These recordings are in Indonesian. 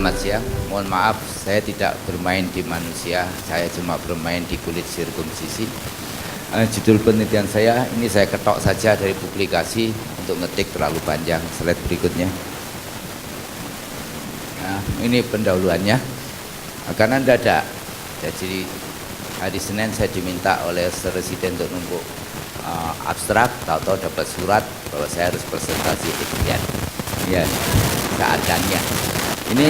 selamat siang. Mohon maaf, saya tidak bermain di manusia, saya cuma bermain di kulit sirkumsisi. Judul penelitian saya, ini saya ketok saja dari publikasi untuk ngetik terlalu panjang. Slide berikutnya. Nah, ini pendahuluannya. Karena mendadak, jadi hari Senin saya diminta oleh Residen untuk numpuk abstrak, tahu-tahu dapat surat bahwa saya harus presentasi sekian. Ya, keadaannya. Ini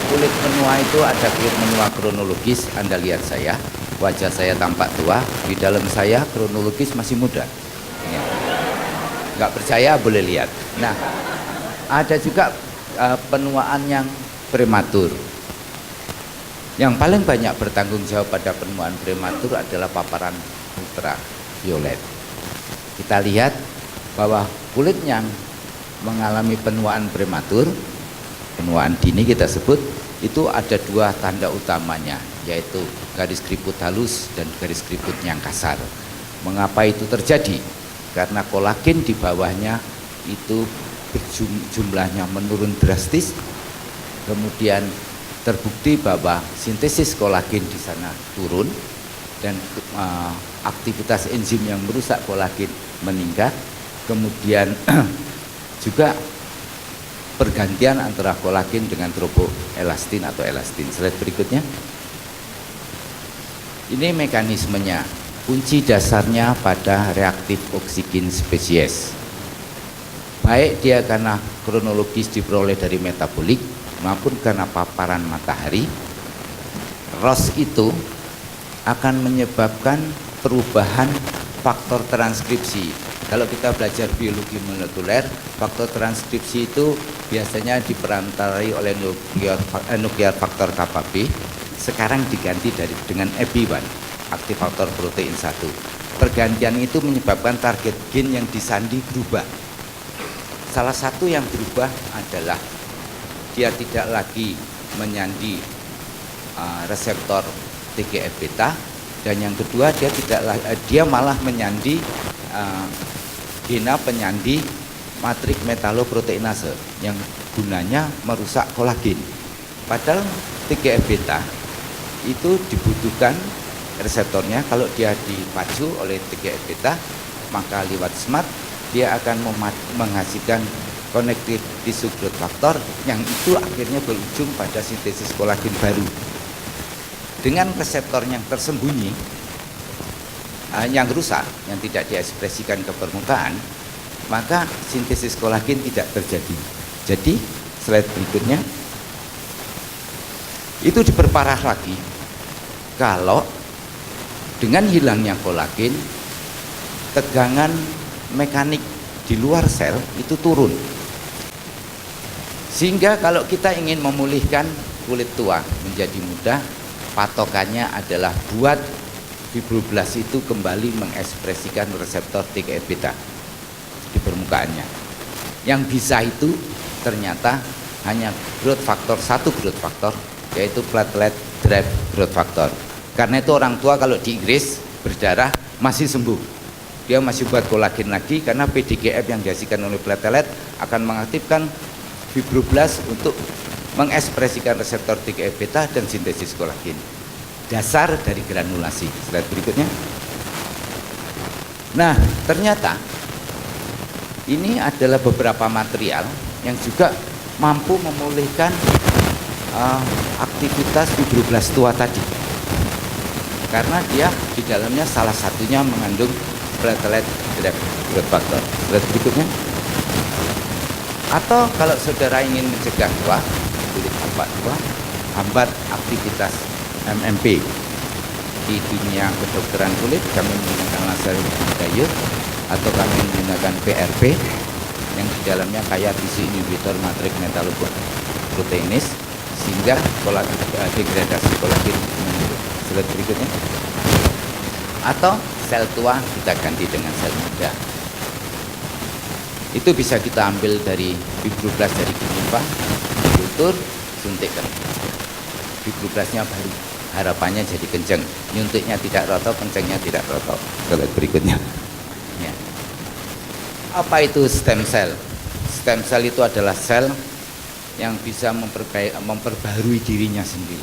kulit menua itu ada kulit menua kronologis. Anda lihat saya, wajah saya tampak tua, di dalam saya kronologis masih muda. Ya. Nggak percaya boleh lihat. Nah, ada juga penuaan yang prematur. Yang paling banyak bertanggung jawab pada penuaan prematur adalah paparan ultraviolet. Kita lihat bahwa kulit yang mengalami penuaan prematur, penuaan dini kita sebut, itu ada dua tanda utamanya, yaitu garis keriput halus dan garis keriput yang kasar. Mengapa itu terjadi? Karena kolagen di bawahnya itu jumlahnya menurun drastis, kemudian terbukti bahwa sintesis kolagen di sana turun dan aktivitas enzim yang merusak kolagen meningkat, kemudian juga pergantian antara kolagen dengan tropoelastin atau elastin. Slide berikutnya. Ini mekanismenya. Kunci dasarnya pada reaktif oksigen spesies. Baik dia karena kronologis diperoleh dari metabolik maupun karena paparan matahari. ROS itu akan menyebabkan perubahan faktor transkripsi. Kalau kita belajar biologi molekuler, faktor transkripsi itu biasanya diperantarai oleh nuklear faktor Kp. Sekarang diganti dengan EPI1, aktif faktor protein 1. Pergantian itu menyebabkan target gen yang disandi berubah. Salah satu yang berubah adalah dia tidak lagi menyandi reseptor TGF-beta, dan yang kedua dia malah menyandi gena penyandi matrik metaloproteinase yang gunanya merusak kolagen. Padahal TGF-beta itu dibutuhkan reseptornya. Kalau dia dipacu oleh TGF-beta, maka lewat SMART dia akan menghasilkan connective tissue growth factor yang itu akhirnya berujung pada sintesis kolagen baru. Dengan reseptor yang tersembunyi, yang rusak, yang tidak diekspresikan ke permukaan, maka sintesis kolagen tidak terjadi. Jadi slide berikutnya, itu diperparah lagi kalau dengan hilangnya kolagen, tegangan mekanik di luar sel itu turun. Sehingga kalau kita ingin memulihkan kulit tua menjadi muda, patokannya adalah buat fibroblas itu kembali mengekspresikan reseptor TGF-beta di permukaannya. Yang bisa itu ternyata hanya growth factor, satu growth factor, yaitu platelet derived growth factor. Karena itu orang tua kalau di Inggris berdarah masih sembuh, dia masih buat kolagen lagi, karena PDGF yang dihasilkan oleh platelet akan mengaktifkan fibroblas untuk mengekspresikan reseptor TGF-beta dan sintesis kolagen. Dasar dari granulasi. Slide berikutnya. Nah, ternyata ini adalah beberapa material yang juga mampu memulihkan aktivitas fibroblas tua tadi, karena dia di dalamnya salah satunya mengandung platelet derived growth factor. Slide berikutnya. Atau kalau saudara ingin mencegah tua, kulit tampak tua, hambat aktivitas MMP. Di dunia kedokteran kulit kami menggunakan laser diode atau kami menggunakan PRP yang di dalamnya kaya tisu inhibitor matrik metaloproteinase sehingga degradasi kolagen menurun. Slide berikutnya. Atau sel tua kita ganti dengan sel muda. Itu bisa kita ambil dari fibroblas dari limfa, kultur, suntikkan. Fibroblasnya baru, harapannya jadi kenceng, nyuntiknya tidak rotok, kencengnya tidak rotok. Slide berikutnya. Ya. Apa itu stem cell? Stem cell itu adalah sel yang bisa memperbarui dirinya sendiri.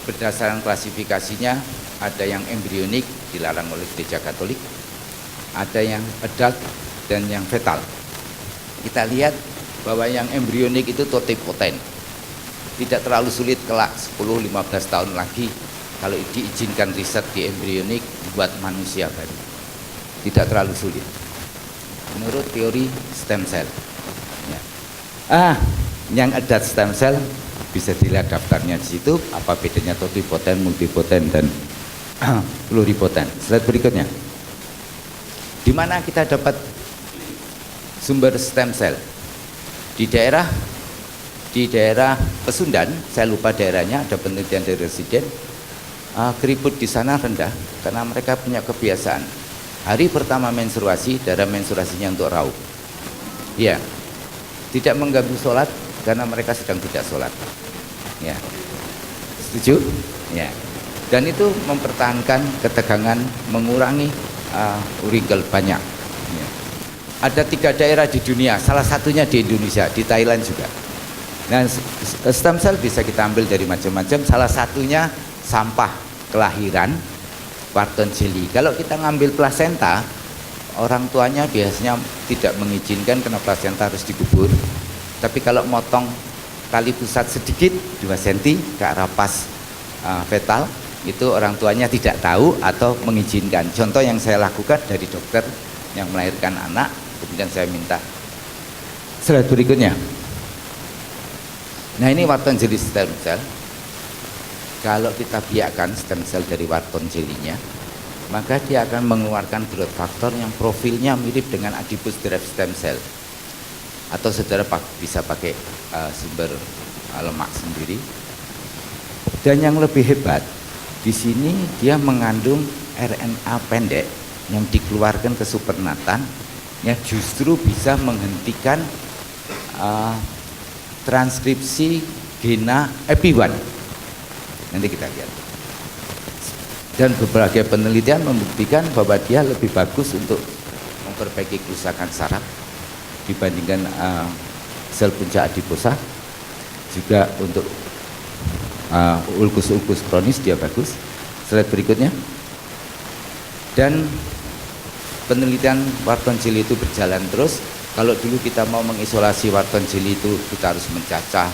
Berdasarkan klasifikasinya, ada yang embrionik dilarang oleh Gereja Katolik, ada yang adult dan yang fetal. Kita lihat bahwa yang embrionik itu totipoten, tidak terlalu sulit kelak 10-15 tahun lagi kalau diizinkan riset di embrionik buat manusia baru, tidak terlalu sulit menurut teori stem cell ya. Yang adult stem cell bisa dilihat daftarnya di situ, apa bedanya totipoten, multipoten, dan pluripoten. Slide berikutnya. Di mana kita dapat sumber stem cell? Di daerah Pesundan, saya lupa daerahnya, ada penelitian dari residen. Keriput di sana rendah karena mereka punya kebiasaan hari pertama menstruasi, darah menstruasinya untuk raup. Ya, tidak mengganggu sholat karena mereka sedang tidak sholat. Ya, setuju? Ya, dan itu mempertahankan ketegangan, mengurangi wrinkle banyak. Ya. Ada 3 daerah di dunia, salah satunya di Indonesia, di Thailand juga. Nah, stem cell bisa kita ambil dari macam-macam, salah satunya sampah kelahiran Wharton jelly. Kalau kita ngambil plasenta, orang tuanya biasanya tidak mengizinkan karena plasenta harus dikubur. Tapi kalau motong tali pusat sedikit 2 cm ke arah pas fetal, itu orang tuanya tidak tahu atau mengizinkan. Contoh yang saya lakukan dari dokter yang melahirkan anak, kemudian saya minta. Slide berikutnya. Nah, ini Wharton jelly stem cell. Kalau kita biarkan stem cell dari Wharton jelly-nya, maka dia akan mengeluarkan growth factor yang profilnya mirip dengan adipose derived stem cell. Atau saudara bisa pakai sumber lemak sendiri. Dan yang lebih hebat, di sini dia mengandung RNA pendek yang dikeluarkan ke supernatan, yang justru bisa menghentikan transkripsi gena EP1. Nanti kita lihat. Dan berbagai penelitian membuktikan bahwa dia lebih bagus untuk memperbaiki kerusakan saraf dibandingkan sel puncak adiposa. Juga untuk ulkus-ulkus kronis dia bagus. Slide berikutnya. Dan penelitian Wharton jelly itu berjalan terus. Kalau dulu kita mau mengisolasi Wharton jelly itu kita harus mencacah,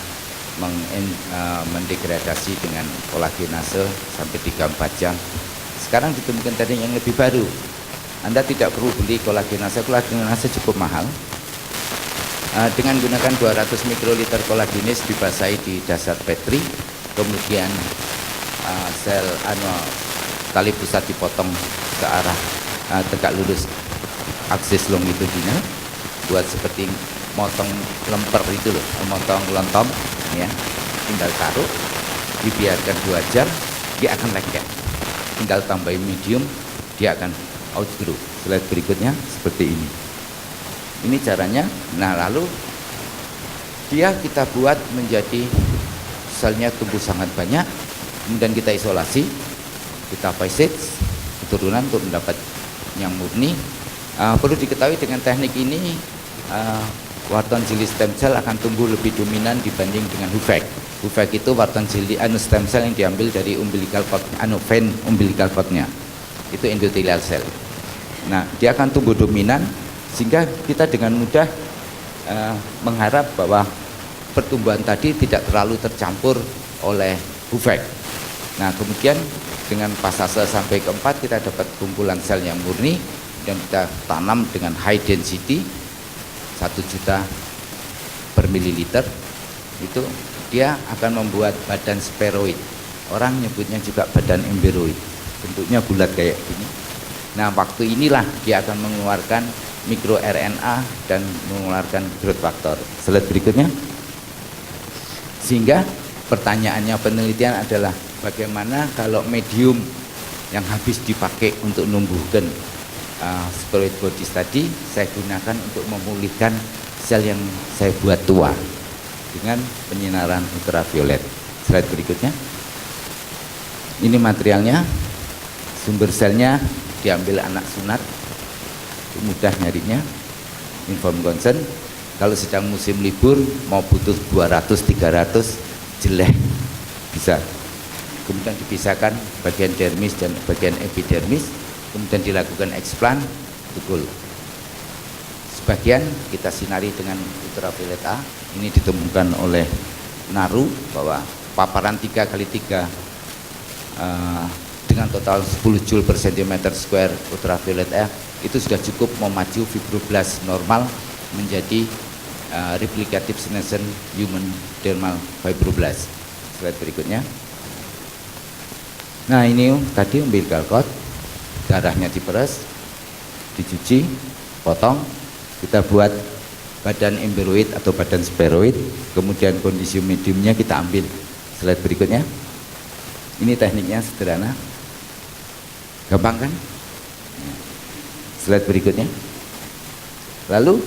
mendegradasi dengan kolagenase sampai 3-4 jam. Sekarang ditemukan teknik yang lebih baru. Anda tidak perlu beli kolagenase cukup mahal. Dengan gunakan 200 mikroliter kolagenis dibasahi di dasar Petri, kemudian sel tali pusat dipotong ke arah tegak lurus aksis longitudinal, buat seperti motong lemper itu loh, motong lontong ya. Tinggal taruh, dibiarkan 2 jam, dia akan lengket. Tinggal tambahin medium, dia akan outgrow. Slide berikutnya seperti ini. Ini caranya. Nah, lalu dia kita buat menjadi selnya tumbuh sangat banyak, kemudian kita isolasi, kita phasage keturunan untuk mendapat yang murni. Perlu diketahui dengan teknik ini Wharton jelly stem cell akan tumbuh lebih dominan dibanding dengan Hufek. Hufek itu Wharton jelly stem cell yang diambil dari umbilical cord, vein umbilical cordnya. Itu endothelial cell. Nah, dia akan tumbuh dominan sehingga kita dengan mudah mengharap bahwa pertumbuhan tadi tidak terlalu tercampur oleh Hufek. Nah, kemudian dengan fase sampai keempat kita dapat kumpulan sel yang murni dan kita tanam dengan high density 1 juta per mililiter. Itu dia akan membuat badan spheroid. Orang nyebutnya juga badan embryoid. Bentuknya bulat kayak gini. Nah, waktu inilah dia akan mengeluarkan mikro RNA dan mengeluarkan growth factor. Slide berikutnya. Sehingga pertanyaannya penelitian adalah bagaimana kalau medium yang habis dipakai untuk numbuhkan spheroid bodies tadi saya gunakan untuk memulihkan sel yang saya buat tua dengan penyinaran ultraviolet. Slide berikutnya. Ini materialnya, sumber selnya diambil anak sunat, mudah nyarinya, inform consent. Kalau sedang musim libur mau butuh 200-300 jelek bisa. Kemudian dipisahkan bagian dermis dan bagian epidermis, kemudian dilakukan eksplant, tukul. Sebagian kita sinari dengan ultraviolet A. Ini ditemukan oleh Naru bahwa paparan 3x3 dengan total 10 Joule per cm square ultraviolet A itu sudah cukup memacu fibroblast normal menjadi replicative senescent human dermal fibroblast. Slide berikutnya. Nah, ini tadi umbilical cord, darahnya diperes, dicuci, potong, kita buat badan embryoid atau badan spheroid, kemudian kondisi mediumnya kita ambil. Slide berikutnya. Ini tekniknya sederhana, gampang kan? Slide berikutnya. Lalu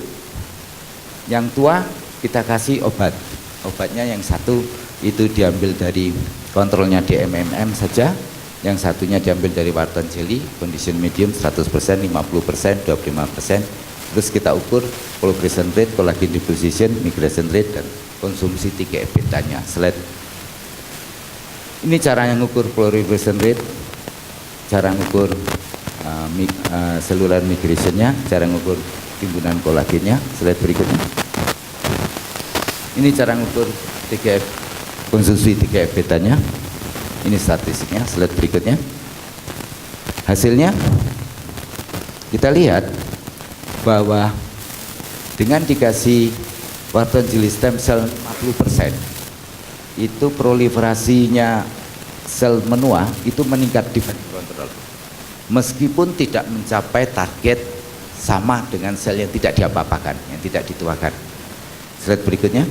yang tua kita kasih obat. Obatnya yang satu itu diambil dari kontrolnya DMMM saja, yang satunya diambil dari Wharton jelly, condition medium 100%, 50%, 25%. Terus kita ukur proliferation rate, collagen deposition, migration rate, dan konsumsi TGF betanya. Slide. Ini cara yang ukur proliferation rate, cara mengukur cellular migrationnya, cara mengukur timbunan kolagennya. Slide berikutnya. Ini cara mengukur TGF, konsumsi TGF betanya. Ini statistiknya. Slide berikutnya. Hasilnya kita lihat bahwa dengan dikasih Wharton jelly stem cell 50%, itu proliferasinya sel menua itu meningkat dibanding kontrol, meskipun tidak mencapai target sama dengan sel yang tidak diapa-apakan, yang tidak dituakan. Slide berikutnya.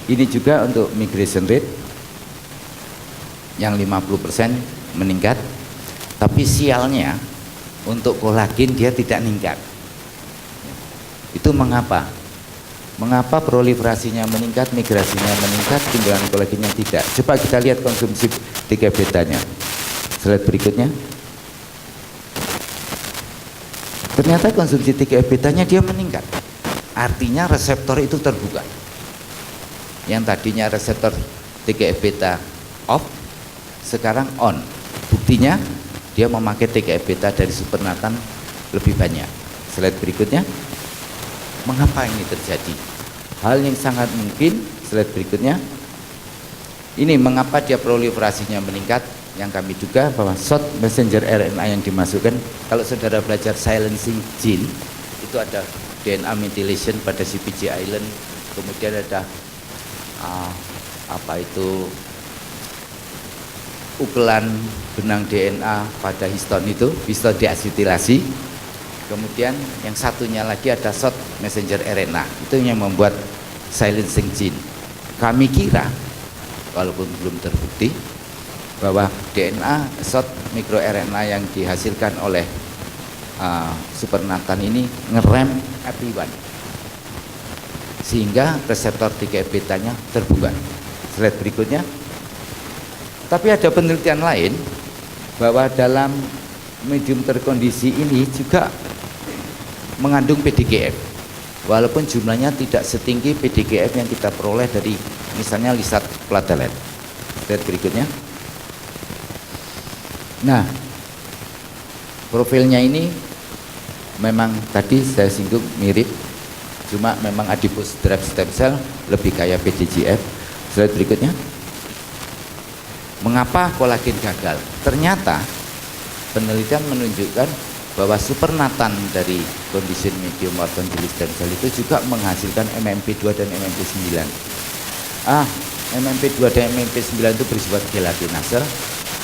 Ini juga untuk migration rate yang 50% meningkat, tapi sialnya untuk kolagen dia tidak meningkat. Itu mengapa? Mengapa proliferasinya meningkat, migrasinya meningkat, timbulan kolagennya tidak? Coba kita lihat konsumsi TGF betanya. Slide berikutnya. Ternyata konsumsi TGF betanya dia meningkat. Artinya reseptor itu terbuka. Yang tadinya reseptor TGF beta off, sekarang on. Buktinya dia memakai TGF beta dari supernatan lebih banyak. Slide berikutnya. Mengapa ini terjadi? Hal yang sangat mungkin. Slide berikutnya. Ini mengapa dia proliferasinya meningkat. Yang kami duga bahwa short messenger RNA yang dimasukkan, kalau saudara belajar silencing gene, itu ada DNA methylation pada CpG island, kemudian ada ukelan benang DNA pada histon itu, histon deasetilasi. Kemudian yang satunya lagi ada short messenger RNA, itu yang membuat silencing gene. Kami kira, walaupun belum terbukti, bahwa DNA short microRNA yang dihasilkan oleh supernatan ini ngerem AP1 sehingga reseptor TGF betanya terbuka. Slide berikutnya. Tapi ada penelitian lain bahwa dalam medium terkondisi ini juga mengandung PDGF, walaupun jumlahnya tidak setinggi PDGF yang kita peroleh dari misalnya lisat platelet. Slide berikutnya. Nah, profilnya ini memang tadi saya singgung mirip, cuma memang adipose derived stem cell lebih kaya PDGF. Slide berikutnya. Mengapa kolagen gagal? Ternyata penelitian menunjukkan bahwa supernatan dari condition medium Wharton jelly stem cell itu juga menghasilkan MMP2 dan MMP9. MMP2 dan MMP9 itu bersifat gelatinase.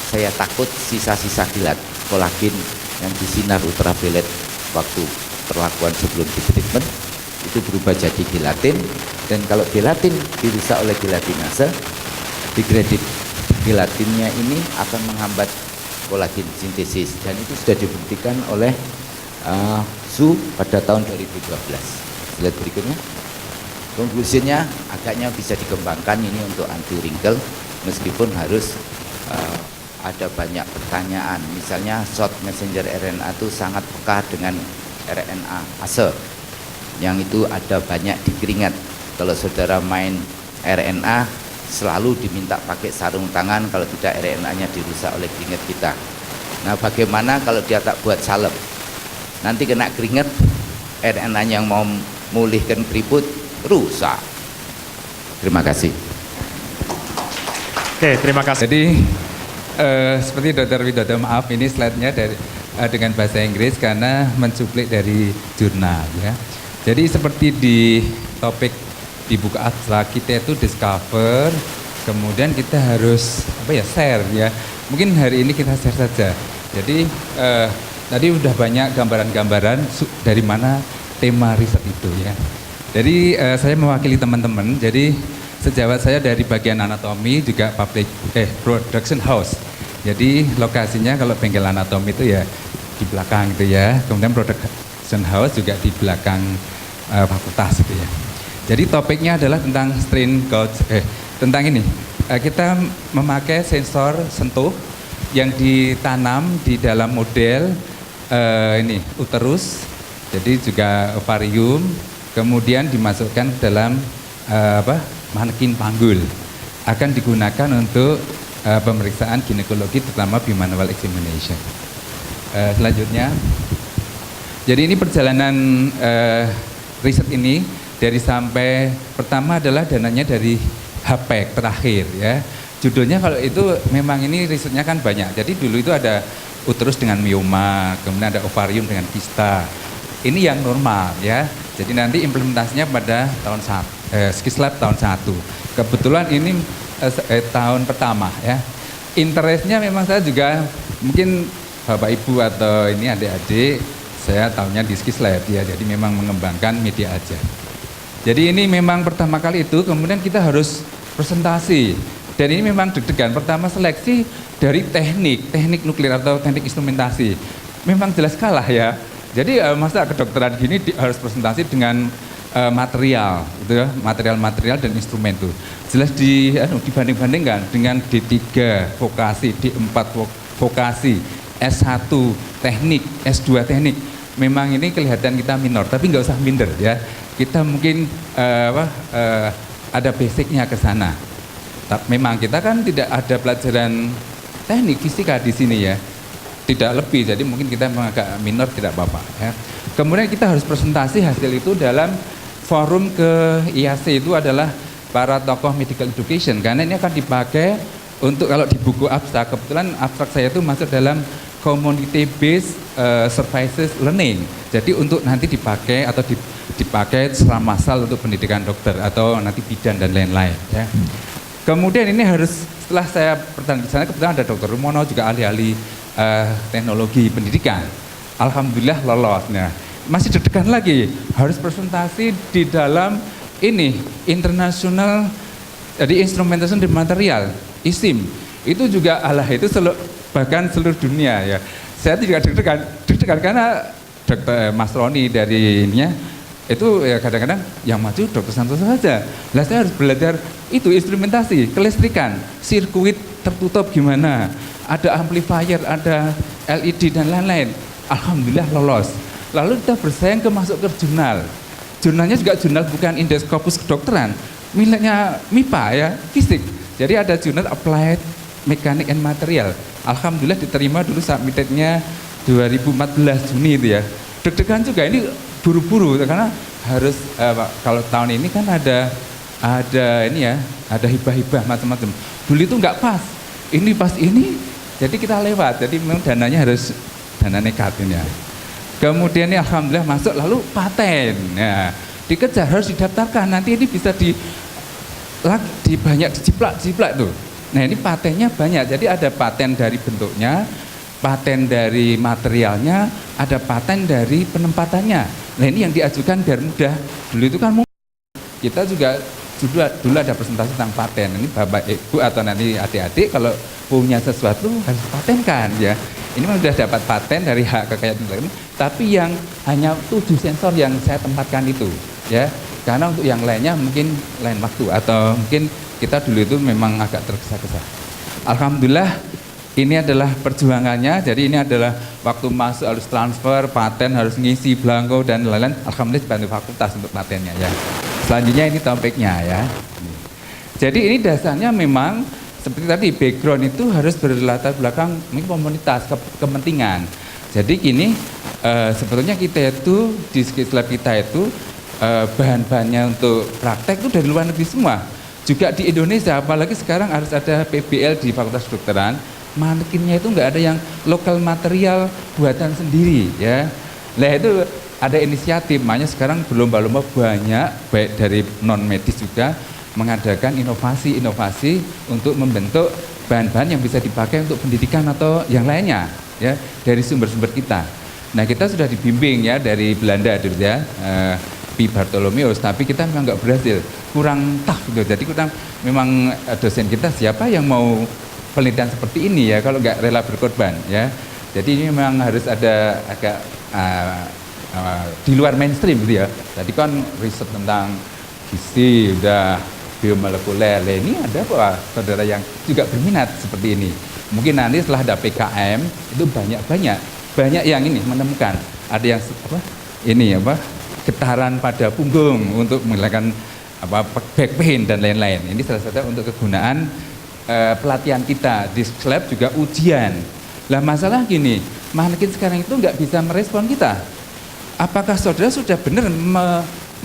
Saya takut sisa-sisa gelat kolagen yang disinar ultraviolet waktu perlakuan sebelum di treatment itu berubah jadi gelatin, dan kalau gelatin dirusak oleh gelatinase, degraded gelatinnya ini akan menghambat kolagen sintesis, dan itu sudah dibuktikan oleh Su pada tahun 2012. Slide berikutnya. Konklusinya agaknya bisa dikembangkan ini untuk anti wrinkle, meskipun harus ada banyak pertanyaan. Misalnya short messenger RNA itu sangat peka dengan RNA ase. yang itu ada banyak di keringat. Kalau saudara main RNA selalu diminta pakai sarung tangan, kalau tidak RNA-nya dirusak oleh keringat kita. Nah, bagaimana kalau dia tak buat salep? Nanti kena keringat, RNA yang mau memulihkan keriput rusak. Terima kasih. Oke, terima kasih. Jadi seperti Dr. Widodo, maaf ini slide-nya dengan bahasa Inggris karena mencuplik dari jurnal ya. Jadi seperti di topik di buku abstrak kita itu discover, kemudian kita harus share ya. Mungkin hari ini kita share saja. Jadi tadi udah banyak gambaran-gambaran dari mana tema riset itu ya. Jadi saya mewakili teman-teman. Jadi sejawat saya dari bagian anatomi juga production house. Jadi lokasinya kalau bengkel anatomi itu ya di belakang itu ya. Kemudian production house juga di belakang fakultas itu ya. Jadi topiknya adalah tentang strain gauge, tentang ini. Kita memakai sensor sentuh yang ditanam di dalam model ini uterus, jadi juga ovarium, kemudian dimasukkan ke dalam manekin panggul. Akan digunakan untuk pemeriksaan ginekologi, terutama bimanual examination. Selanjutnya, jadi ini perjalanan riset ini dari sampai pertama adalah dananya dari HPEC terakhir ya. Judulnya kalau itu memang ini risetnya kan banyak. Jadi dulu itu ada uterus dengan mioma, kemudian ada ovarium dengan kista. Ini yang normal ya. Jadi nanti implementasinya pada tahun Skislab tahun 1. Kebetulan ini tahun pertama ya. Interestnya memang saya juga mungkin Bapak Ibu atau ini adik-adik, saya tahunya di Skislab ya. Jadi memang mengembangkan media aja. Jadi ini memang pertama kali itu, kemudian kita harus presentasi. Dan ini memang deg-degan, pertama seleksi dari teknik nuklir atau teknik instrumentasi. Memang jelas kalah ya. Jadi masa kedokteran gini harus presentasi dengan material, gitu ya, material dan instrumen itu. Jelas dibanding-bandingkan dengan D3 vokasi, D4 vokasi, S1 teknik, S2 teknik. Memang ini kelihatan kita minor, tapi nggak usah minder ya. Kita mungkin ada basicnya ke sana. Memang kita kan tidak ada pelajaran teknik fisika di sini ya, tidak lebih. Jadi mungkin kita agak minor, tidak apa-apa. Ya. Kemudian kita harus presentasi hasil itu dalam forum ke IAC, itu adalah para tokoh medical education, karena ini akan dipakai untuk kalau di buku abstrak. Kebetulan abstrak saya itu masuk dalam community based services learning. Jadi untuk nanti dipakai atau dipakai secara massal untuk pendidikan dokter atau nanti bidan dan lain-lain ya. Kemudian ini harus setelah saya pertanyaan di sana, kebetulan ada Dr. Rumono juga ahli-ahli teknologi pendidikan. Alhamdulillah lolos. Nah, masih deg-degan lagi, harus presentasi di dalam ini International jadi Instrumentation dan Material ISIM. Itu juga itu bahkan seluruh dunia ya. Saya juga deg-degan karena Dr. Mas Roni dari ininya itu ya kadang-kadang yang maju Dr. Santoso saja. Lah saya harus belajar itu instrumentasi, kelistrikan, sirkuit tertutup gimana, ada amplifier, ada LED dan lain-lain. Alhamdulillah lolos. Lalu kita bersaing masuk ke jurnal. Jurnalnya juga jurnal bukan Index Corpus Kedokteran, miliknya MIPA ya, fisik. Jadi ada jurnal Applied Mechanics and Material. Alhamdulillah diterima dulu, submitted-nya 2014 Juni itu ya. Deg-degan juga, ini buru-buru karena harus kalau tahun ini kan ada ini ya, ada hibah-hibah macam-macam. Dulu itu nggak pas, ini pas ini, jadi kita lewat. Jadi memang dananya harus dana negatif ya. Kemudian ini alhamdulillah masuk, lalu paten. Ya, dikejar harus didaftarkan. Nanti ini bisa banyak dijiplak tuh. Nah ini patennya banyak. Jadi ada paten dari bentuknya, paten dari materialnya, ada paten dari penempatannya. Nah ini yang diajukan biar mudah. Dulu itu kan kita juga dulu ada presentasi tentang paten. Ini Bapak Ibu atau nanti adik-adik kalau punya sesuatu harus patenkan ya. Ini memang sudah dapat paten dari hak kekayaan intelektual, tapi yang hanya 7 sensor yang saya tempatkan itu ya. Karena untuk yang lainnya mungkin lain waktu atau mungkin kita dulu itu memang agak tergesa-gesa. Alhamdulillah ini adalah perjuangannya. Jadi ini adalah waktu masuk harus transfer, paten harus ngisi belangko dan lain-lain. Alhamdulillah dibantu fakultas untuk patennya ya. Selanjutnya ini topiknya ya. Jadi ini dasarnya memang seperti tadi background itu harus berlatar belakang komunitas, kepentingan. Jadi gini, sebetulnya kita itu di Skills Lab kita itu bahan-bahannya untuk praktek itu dari luar negeri semua. Juga di Indonesia, apalagi sekarang harus ada PBL di Fakultas Kedokteran, manekinnya itu nggak ada yang lokal material buatan sendiri ya. Nah itu ada inisiatif, makanya sekarang berlomba-lomba banyak, baik dari non medis juga mengadakan inovasi-inovasi untuk membentuk bahan-bahan yang bisa dipakai untuk pendidikan atau yang lainnya ya dari sumber-sumber kita. Nah kita sudah dibimbing ya dari Belanda dulu ya. P. Bartholomeus, tapi kita memang nggak berhasil, kurang tough gitu. Jadi kurang, memang dosen kita siapa yang mau penelitian seperti ini ya kalau nggak rela berkorban ya. Jadi ini memang harus ada agak di luar mainstream gitu ya. Tadi kan riset tentang gizi, udah biomolekuler, ini ada apa saudara yang juga berminat seperti ini. Mungkin nanti setelah ada PKM itu banyak yang ini menemukan ada yang getaran pada punggung untuk menghilangkan back pain dan lain-lain. Ini salah satu untuk kegunaan pelatihan kita di lab juga ujian. Lah masalah gini, manekin sekarang itu nggak bisa merespon kita. Apakah saudara sudah benar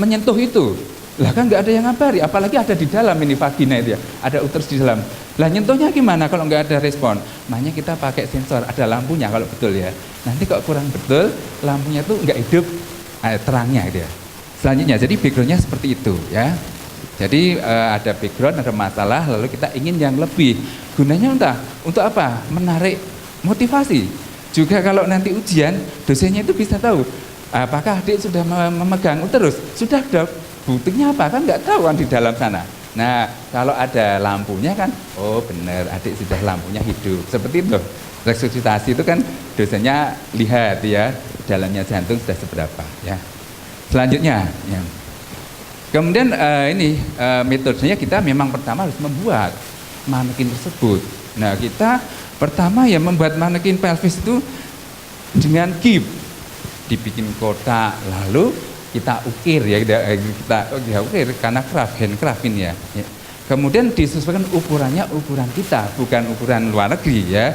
menyentuh itu? Lah kan nggak ada yang ngabari, apalagi ada di dalam ini vagina itu ya, ada uterus di dalam. Lah nyentuhnya gimana kalau nggak ada respon? Makanya kita pakai sensor, ada lampunya kalau betul ya. Nanti kok kurang betul, lampunya tuh nggak hidup, terangnya gitu ya. Selanjutnya, jadi backgroundnya seperti itu ya. Jadi ada background, ada masalah, lalu kita ingin yang lebih. Gunanya untuk apa? Menarik motivasi. Juga kalau nanti ujian, dosennya itu bisa tahu apakah adik sudah memegang uterus. Sudah dok, buktinya apa? Kan nggak tahu kan di dalam sana. Nah, kalau ada lampunya kan, oh benar adik sudah lampunya hidup. Seperti itu. Resusitasi itu kan dosennya lihat ya, dalamnya jantung sudah seberapa ya. Selanjutnya ya. Kemudian metodenya kita memang pertama harus membuat manekin tersebut. Nah kita pertama ya membuat manekin pelvis itu dengan kip, dibikin kotak, lalu kita ukir ya, kita ukir karena handcraft ini ya. Kemudian disesuaikan ukurannya ukuran kita, bukan ukuran luar negeri ya.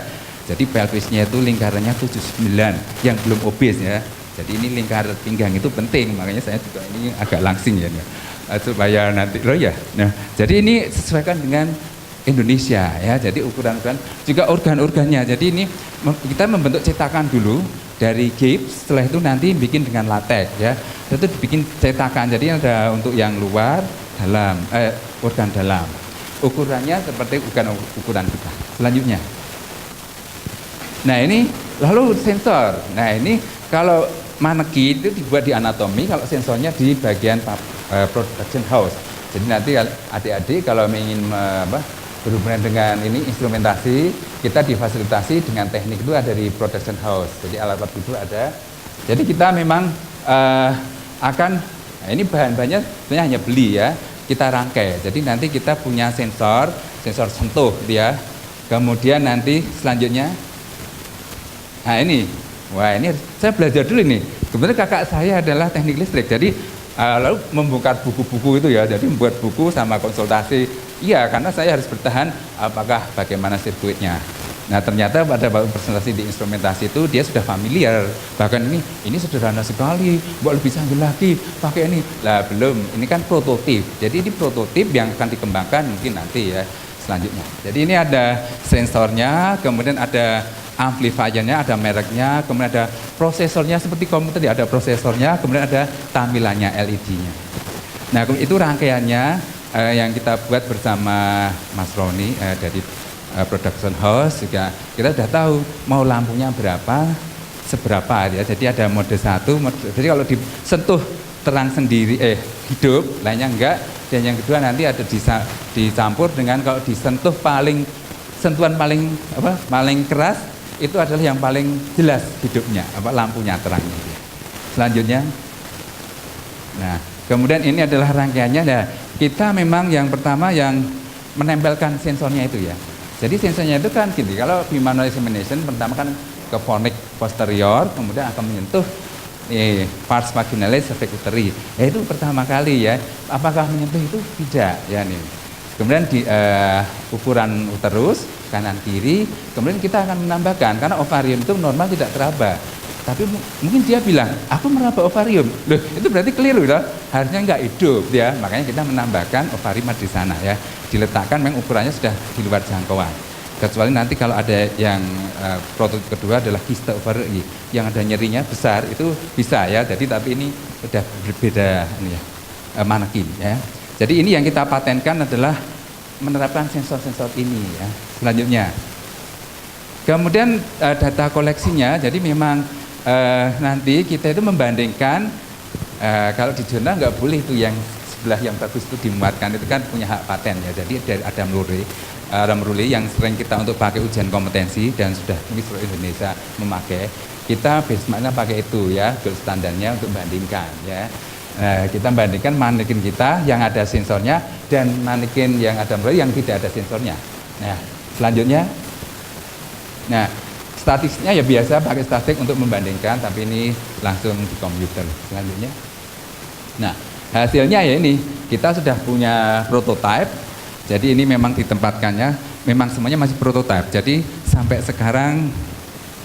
Jadi pelvisnya itu lingkarannya 79 yang belum obes ya. Jadi ini lingkar pinggang itu penting, makanya saya juga ini agak langsing ya, supaya nanti ya. Nah, jadi ini sesuaikan dengan Indonesia ya. Jadi ukuran-ukuran juga organ-organnya. Jadi ini kita membentuk cetakan dulu dari gips, setelah itu nanti bikin dengan latex ya. Itu dibikin cetakan. Jadi ada untuk yang luar, dalam, organ dalam. Ukurannya seperti ukuran kita. Selanjutnya. Nah ini lalu sensor. Nah ini kalau manekin itu dibuat di anatomi, kalau sensornya di bagian production house. Jadi nanti adik-adik kalau ingin berhubungan dengan ini instrumentasi, kita difasilitasi dengan teknik itu ada di production house. Jadi alat-alat itu ada. Jadi kita memang ini bahan-bahannya sebenarnya hanya beli ya, kita rangkai. Jadi nanti kita punya sensor sentuh dia. Kemudian nanti selanjutnya, nah ini, wah ini saya belajar dulu nih. Kebetulan kakak saya adalah teknik listrik, jadi lalu membongkar buku-buku itu ya, jadi membuat buku sama konsultasi. Iya, karena saya harus bertahan apakah bagaimana sirkuitnya. Nah ternyata pada waktu presentasi di instrumentasi itu dia sudah familiar. Bahkan ini sederhana sekali, buat lebih canggih lagi pakai ini. Lah belum, ini kan prototip. Jadi ini prototip yang akan dikembangkan mungkin nanti ya selanjutnya. Jadi ini ada sensornya, kemudian ada amplifiernya, ada mereknya, kemudian ada prosesornya seperti komputer ya, ada prosesornya, kemudian ada tampilannya LED-nya. Nah itu rangkaiannya yang kita buat bersama Mas Roni dari production house juga. Kita sudah tahu mau lampunya berapa, seberapa ya. Jadi ada mode 1, jadi kalau disentuh terang sendiri hidup, lainnya enggak. Dan yang kedua nanti ada dicampur dengan kalau disentuh sentuhan paling keras itu adalah yang paling jelas hidupnya, lampunya terangnya. Selanjutnya, nah kemudian ini adalah rangkaiannya. Nah kita memang yang pertama yang menempelkan sensornya itu ya. Jadi sensornya itu kan gini, kalau bimanual examination pertama kan ke fornix posterior, kemudian akan menyentuh pars vaginalis cervix uteri. Itu pertama kali ya. Apakah menyentuh itu? Tidak ya nih. Kemudian di ukuran uterus kanan kiri, kemudian kita akan menambahkan karena ovarium itu normal tidak teraba. Tapi mungkin dia bilang, aku meraba ovarium. Loh, itu berarti keliru ya. Harusnya enggak hidup ya. Makanya kita menambahkan ovarium di sana ya. Diletakkan memang ukurannya sudah di luar jangkauan. Kecuali nanti kalau ada yang prototip kedua adalah kista ovarium yang ada nyerinya besar, itu bisa ya. Jadi tapi ini sudah berbeda ini ya, manekin ya. Jadi ini yang kita patenkan adalah menerapkan sensor-sensor ini ya. Selanjutnya, kemudian data koleksinya, jadi memang nanti kita itu membandingkan kalau di jurnal nggak boleh itu yang sebelah yang bagus itu dimuatkan, itu kan punya hak paten ya. Jadi dari Adam Rule yang sering kita untuk pakai ujian kompetensi dan sudah mungkin seluruh Indonesia memakai, kita benchmarknya pakai itu ya, gold standarnya untuk bandingkan ya. Kita bandingkan manekin kita yang ada sensornya dan manekin yang Adam Rule yang tidak ada sensornya. Nah, selanjutnya, nah statistiknya ya biasa pakai statistik untuk membandingkan, tapi ini langsung di komputer. Selanjutnya, nah hasilnya ya ini kita sudah punya prototype. Jadi ini memang ditempatkannya, memang semuanya masih prototype. Jadi sampai sekarang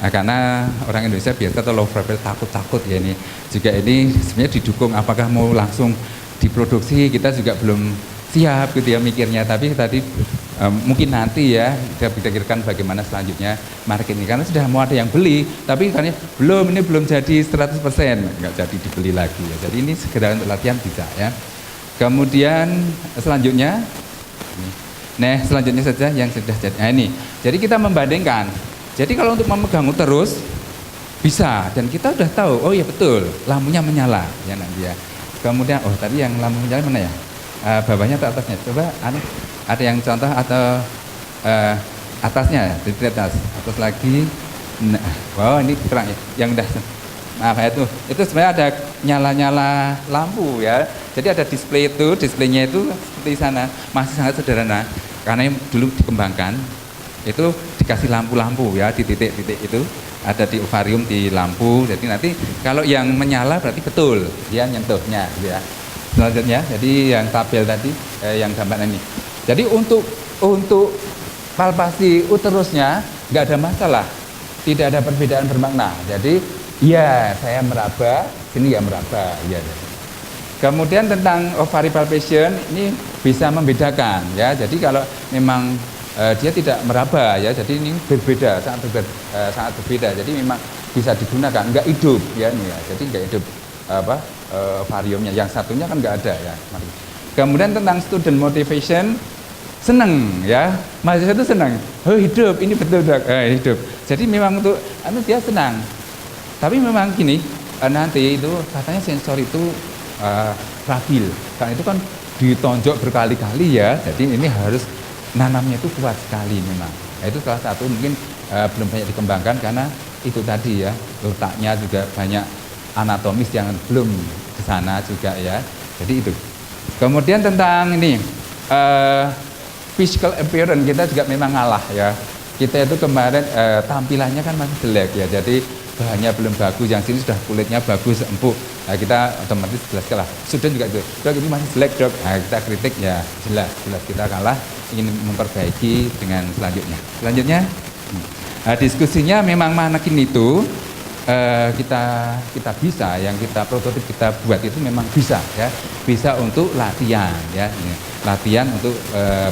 karena orang Indonesia biasa atau low profile takut-takut ya ini. Juga ini sebenarnya didukung apakah mau langsung diproduksi, kita juga belum siap gitu ya mikirnya. Tapi tadi mungkin nanti ya kita pikirkan bagaimana selanjutnya market ini. Karena sudah mau ada yang beli, tapi katanya ini belum jadi 100%, nggak jadi dibeli lagi ya. Jadi ini segera untuk latihan bisa ya. Kemudian selanjutnya, nah selanjutnya saja yang sudah jadi. Nah ini, jadi kita membandingkan. Jadi kalau untuk memegang terus bisa, dan kita udah tahu, oh iya betul, lampunya menyala ya nanti ya. Kemudian, oh tadi yang lampu menyala mana ya? Bawahnya atau atasnya? Coba ada yang contoh atau atasnya, di atas lagi. Nah, wow ini terang ya, yang udah. Nah kayak itu sebenarnya ada nyala-nyala lampu ya. Jadi ada display itu, displaynya itu seperti sana, masih sangat sederhana. Karena yang dulu dikembangkan itu dikasih lampu-lampu ya di titik-titik itu ada di ovarium di lampu. Jadi nanti kalau yang menyala berarti betul dia nyentuhnya ya. Selanjutnya, jadi yang tabel tadi yang gambar ini. Jadi untuk palpasi uterusnya nggak ada masalah, tidak ada perbedaan bermakna. Jadi ya saya meraba, sini ya meraba ya. Kemudian tentang ovary palpation ini bisa membedakan ya. Jadi kalau memang dia tidak meraba ya, jadi ini berbeda, sangat berbeda. Jadi memang bisa digunakan, nggak hidup ya ini ya. Jadi nggak hidup ovariumnya. Yang satunya kan nggak ada ya. Kemudian tentang student motivation, seneng ya, mahasiswa itu senang. Oh hidup, ini betul dok, hidup. Jadi memang untuk dia senang. Tapi memang gini, nanti itu katanya sensor itu labil, karena itu kan ditonjok berkali-kali ya. Jadi ini harus nanamnya itu kuat sekali memang. Nah, itu salah satu mungkin belum banyak dikembangkan karena itu tadi ya, letaknya juga banyak anatomis yang belum ke sana juga ya. Jadi itu. Kemudian tentang ini physical appearance kita juga memang ngalah ya. Kita itu kemarin tampilannya kan masih jelek ya. Jadi bahannya belum bagus, yang sini sudah kulitnya bagus, empuk. Nah, kita otomatis jelas kalah. Student juga itu, dok ini masih jelek dok. Nah, kita kritik ya jelas kita kalah, ingin memperbaiki dengan selanjutnya. Selanjutnya, diskusinya memang manekin itu kita bisa, yang kita prototip kita buat itu memang bisa ya, bisa untuk latihan ya, latihan untuk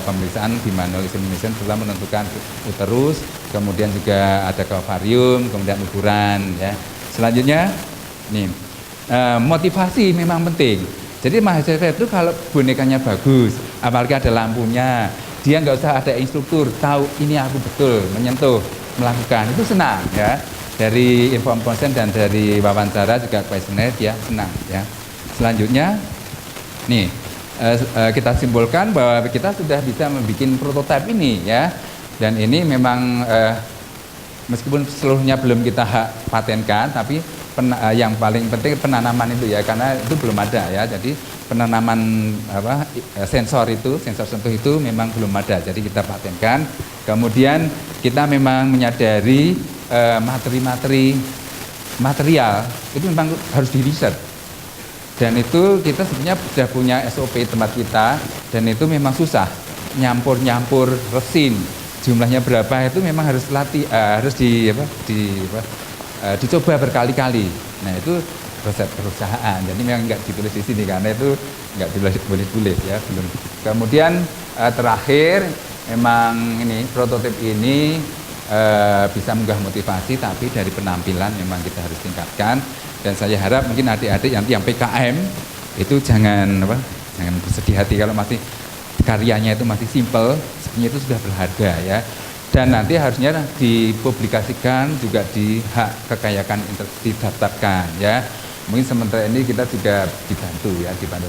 pemeriksaan bimanual examination setelah menentukan uterus, kemudian juga ada ke ovarium, kemudian ukuran ya. Selanjutnya nih motivasi memang penting. Jadi mahasiswa itu kalau bonekanya bagus, apalagi ada lampunya, dia nggak usah ada instruktur, tahu ini aku betul menyentuh, melakukan, itu senang ya. Dari info konsen dan dari wawancara juga kuesioner dia senang ya. Selanjutnya nih kita simpulkan bahwa kita sudah bisa membuat prototipe ini ya, dan ini memang meskipun seluruhnya belum kita patenkan, tapi yang paling penting penanaman itu ya, karena itu belum ada ya. Jadi penanaman sensor sentuh itu memang belum ada. Jadi kita patenkan. Kemudian kita memang menyadari material itu memang harus diriset. Dan itu kita sebenarnya sudah punya SOP tempat kita, dan itu memang susah nyampur resin. Jumlahnya berapa itu memang harus dicoba berkali-kali. Nah itu resep perusahaan. Jadi memang nggak ditulis di sini karena itu nggak boleh ya belum. Kemudian terakhir memang ini prototip ini bisa menggugah motivasi, tapi dari penampilan memang kita harus tingkatkan. Dan saya harap mungkin adik-adik yang PKM itu jangan bersedih hati kalau masih karyanya itu masih simple, sebenarnya itu sudah berharga ya. Dan nanti harusnya dipublikasikan juga di hak kekayaan didaftarkan ya. Mungkin sementara ini kita juga dibantu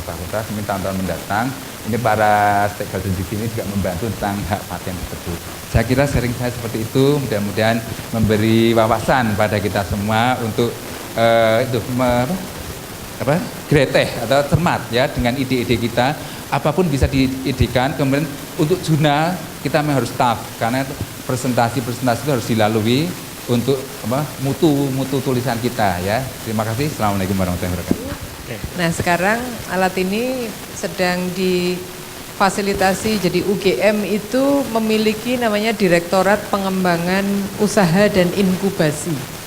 fakultas, mungkin tahun-tahun mendatang ini para stakeholder di sini juga membantu tentang hak paten tersebut. Saya kira sharing saya seperti itu, mudah-mudahan memberi wawasan pada kita semua untuk greteh atau cermat ya dengan ide-ide kita, apapun bisa diidekan. Kemudian untuk jurnal kita memang harus tough karena presentasi itu harus dilalui untuk mutu tulisan kita ya. Terima kasih. Assalamualaikum warahmatullahi wabarakatuh. Nah sekarang alat ini sedang difasilitasi. Jadi UGM itu memiliki namanya Direktorat Pengembangan Usaha dan Inkubasi.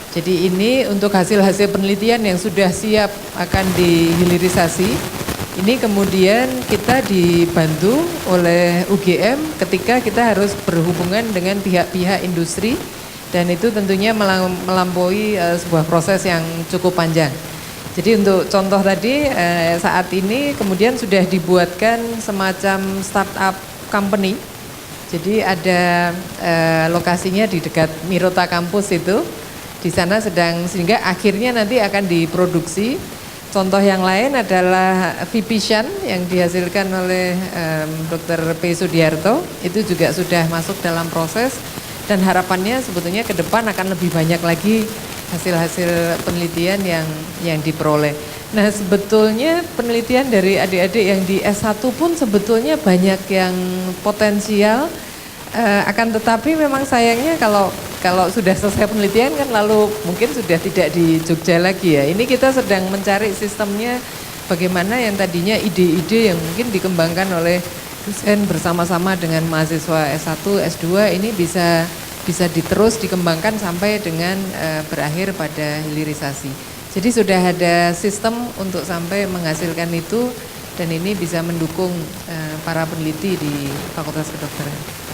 Jadi ini untuk hasil-hasil penelitian yang sudah siap akan dihilirisasi. Ini kemudian kita dibantu oleh UGM ketika kita harus berhubungan dengan pihak-pihak industri, dan itu tentunya melampaui sebuah proses yang cukup panjang. Jadi untuk contoh tadi saat ini kemudian sudah dibuatkan semacam startup company. Jadi ada lokasinya di dekat Mirota Kampus itu. Di sana sehingga akhirnya nanti akan diproduksi. Contoh yang lain adalah Vipishan yang dihasilkan oleh Dr. P. Sudiarto, itu juga sudah masuk dalam proses, dan harapannya sebetulnya ke depan akan lebih banyak lagi hasil-hasil penelitian yang diperoleh. Nah sebetulnya penelitian dari adik-adik yang di S1 pun sebetulnya banyak yang potensial, akan tetapi memang sayangnya kalau sudah selesai penelitian kan lalu mungkin sudah tidak di Jogja lagi ya. Ini kita sedang mencari sistemnya bagaimana yang tadinya ide-ide yang mungkin dikembangkan oleh dosen bersama-sama dengan mahasiswa S1, S2 ini bisa diterus dikembangkan sampai dengan berakhir pada hilirisasi. Jadi sudah ada sistem untuk sampai menghasilkan itu, dan ini bisa mendukung para peneliti di Fakultas Kedokteran.